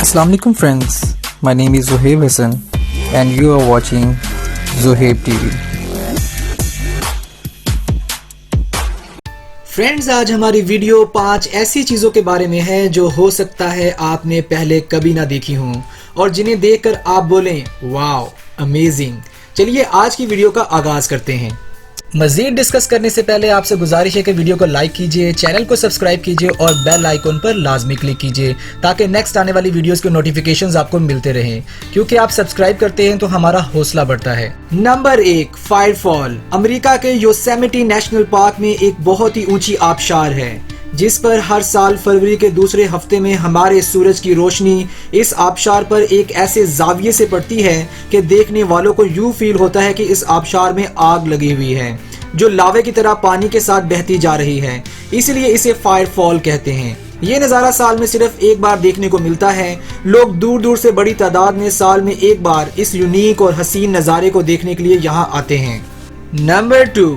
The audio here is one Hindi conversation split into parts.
Assalamu alaikum friends, my name is Zohaib Hassan and you are watching Zohaib TV. Friends, आज हमारी वीडियो 5 ऐसी चीज़ों के बारे में है जो हो सकता है आपने पहले कभी ना देखी हों और जिन्हें देखकर आप बोलें वाओ अमेजिंग। चलिए आज की वीडियो का आगाज़ करते हैं। मज़ीद डिस्कस करने से पहले आपसे गुजारिश है कि वीडियो को लाइक कीजिए, चैनल को सब्सक्राइब कीजिए और बेल आइकॉन पर लाजमी क्लिक कीजिए ताकि नेक्स्ट आने वाली वीडियोस के नोटिफिकेशंस आपको मिलते रहें। क्योंकि आप सब्सक्राइब करते हैं तो हमारा हौसला बढ़ता है। नंबर 1, फायरफॉल। अमेरिका के योसेमिटी नेशनल पार्क में एक बहुत ही ऊंची आबशार है जिस पर हर साल फरवरी के दूसरे हफ्ते में हमारे सूरज की रोशनी इस आबशार पर एक ऐसे जाविये से पड़ती है कि देखने वालों को यूं फील होता है कि इस आबशार में आग लगी हुई है जो लावे की तरह पानी के साथ बहती जा रही है, इसलिए इसे फायरफॉल कहते हैं। ये नज़ारा साल में सिर्फ एक बार देखने को मिलता है। लोग दूर दूर से बड़ी तादाद में साल में एक बार इस यूनिक और हसीन नज़ारे को देखने के लिए यहाँ आते हैं। नंबर 2,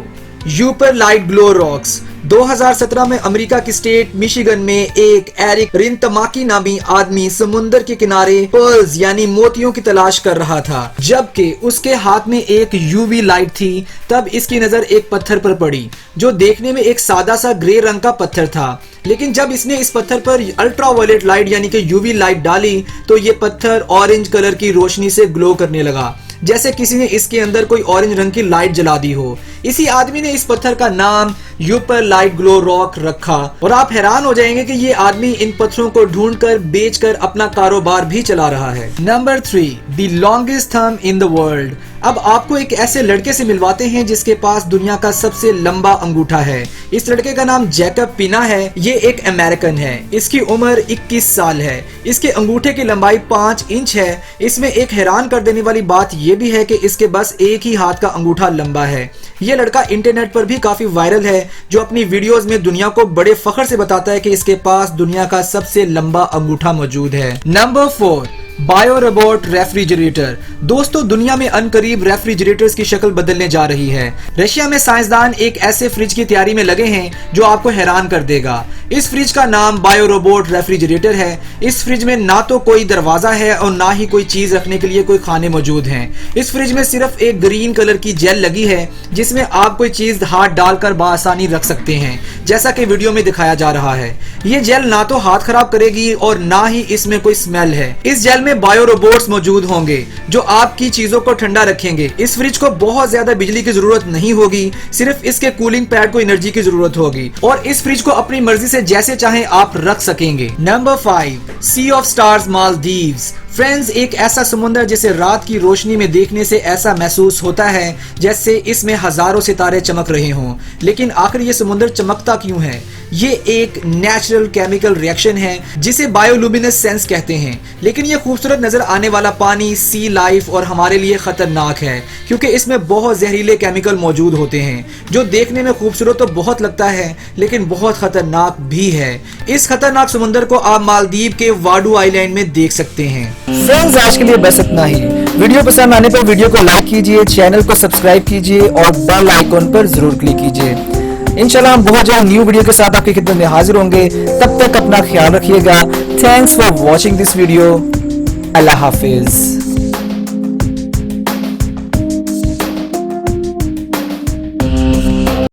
यूपर लाइट ग्लो रॉक्स। 2017 में अमेरिका की स्टेट मिशिगन में एक एरिक रिंतमाकी नामी आदमी समुंदर के किनारे पर्ल्स यानी मोतियों की तलाश कर रहा था। जबकि उसके हाथ में एक यूवी लाइट थी, तब इसकी नजर एक पत्थर पर पड़ी जो देखने में एक सादा सा ग्रे रंग का पत्थर था। लेकिन जब इसने इस पत्थर पर अल्ट्रावायलेट लाइट यानी कि यूवी लाइट डाली तो ये पत्थर ऑरेंज कलर की रोशनी से ग्लो करने लगा, जैसे किसी ने इसके अंदर कोई ऑरेंज रंग की लाइट जला दी हो। इसी आदमी ने इस पत्थर का नाम यूपर लाइट ग्लो रॉक रखा और आप हैरान हो जाएंगे कि ये आदमी इन पत्थरों को ढूंढकर बेचकर अपना कारोबार भी चला रहा है। Number 3, the longest thumb in the world. अब आपको एक ऐसे लड़के से मिलवाते हैं जिसके पास दुनिया का सबसे लंबा अंगूठा है। इस लड़के का नाम जैकब पिना है। ये एक अमेरिकन है। इसकी उम्र 21 साल है। इसके अंगूठे की लंबाई 5 इंच है। इसमें एक हैरान कर देने वाली बात यह भी है कि इसके बस एक ही हाथ का अंगूठा लंबा है। ये लड़का इंटरनेट पर भी काफी वायरल है, जो अपनी वीडियोस में दुनिया को बड़े फख्र से बताता है कि इसके पास दुनिया का सबसे लंबा अंगूठा मौजूद है। Number 4, bio robot refrigerator. दोस्तों, दुनिया में अनकरीब रेफ्रिजरेटर्स की शक्ल बदलने जा रही है। रशिया में साइंसदान एक ऐसे फ्रिज की तैयारी में लगे हैं जो आपको हैरान कर देगा। इस फ्रिज का नाम बायो रोबोट रेफ्रिजरेटर है। इस फ्रिज में ना तो कोई दरवाजा है और ना ही कोई चीज रखने के लिए कोई खाने मौजूद हैं। इस फ्रिज में सिर्फ एक ग्रीन कलर की जेल लगी है जिसमें आप कोई चीज हाथ डालकर बआसानी रख सकते हैं, जैसा कि वीडियो में दिखाया जा रहा है। ये जेल ना तो हाथ खराब करेगी और ना ही इसमें कोई स्मेल है। इस जेल में बायो रोबोट्स मौजूद होंगे जो आपकी चीजों को ठंडा रखेंगे। इस फ्रिज को बहुत ज्यादा बिजली की जरूरत नहीं होगी, सिर्फ इसके कूलिंग पैड को एनर्जी की जरूरत होगी और इस फ्रिज को अपनी मर्जी से जैसे चाहे आप रख सकेंगे। Number 5, sea of stars Maldives. Friends, एक ऐसा समुंदर जिसे रात की रोशनी में देखने से ऐसा महसूस होता है जैसे इसमें हजारों सितारे चमक रहे हों। लेकिन आखिर ये समुंदर चमकता क्यों है? ये एक नेचुरल केमिकल रिएक्शन है जिसे बायोलुमिनेसेंस कहते हैं। लेकिन ये खूबसूरत नजर आने वाला पानी सी लाइफ और हमारे लिए खतरनाक है क्योंकि इसमें बहुत जहरीले केमिकल मौजूद होते हैं जो देखने में खूबसूरत तो बहुत लगता है लेकिन बहुत खतरनाक भी है। इस खतरनाक समुंदर को आप मालदीव के वाडू आइलैंड में देख सकते हैं। फ्रेंड्स, आज के लिए बस इतना ही। वीडियो पसंद आने पर वीडियो को लाइक कीजिए, चैनल को सब्सक्राइब कीजिए और बेल आइकॉन पर जरूर क्लिक कीजिए। इंशाल्लाह हम बहुत जल्द न्यू वीडियो के साथ आपकी खिदमत में हाजिर होंगे। तब तक अपना ख्याल रखिएगा। Thanks for watching this video. Allah Hafiz.